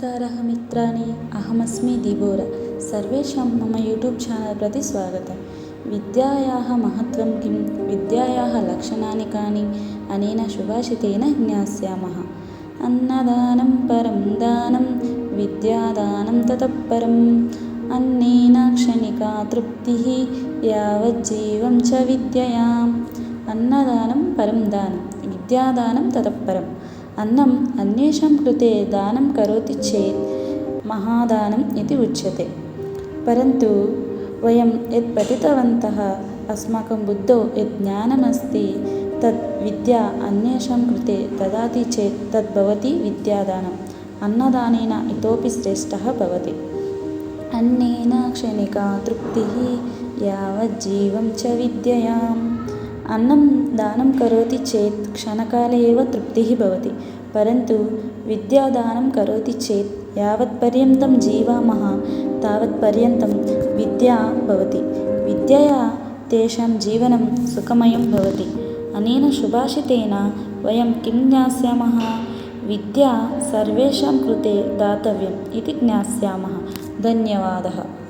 नमस्कारः मित्राणि, अहमस्मि दिबोरा। सर्वेषां मम यूट्यूब् चानल् प्रति स्वागतं। विद्यायाः महत्त्वं किं, विद्यायाः लक्षणानि कानि, अनेन सुभाषितेन ज्ञास्यामः। अन्नदानं परं दानं, विद्यादानं ततः परम्। अन्नेन क्षणिका तृप्तिः, यावज्जीवं च विद्ययाम्। अन्नदानं परं दानं, विद्यादानं ततः परम्। अन्नम् अन्येषां कृते दानं करोति चेत् महादानम् इति उच्यते। परन्तु वयं यत् पठितवन्तः, अस्माकं बुद्धौ यत् ज्ञानमस्ति, तत् विद्या अन्येषां कृते ददाति चेत् तद् भवति विद्यादानम्। अन्नदानेन इतोपि श्रेष्ठः भवति। अन्नेन क्षणिका तृप्तिः, यावज्जीवं च विद्ययाम्। अन्नं दानं करोति चेत् क्षणकाले एव तृप्तिः भवति। परन्तु विद्यादानं करोति चेत् यावत्पर्यन्तं जीवामः तावत्पर्यन्तं विद्या भवति। विद्यया तेषां जीवनं सुखमयं भवति। अनेन सुभाषितेन वयं किं ज्ञास्यामः? विद्या सर्वेषां कृते दातव्यम् इति ज्ञास्यामः। धन्यवादः।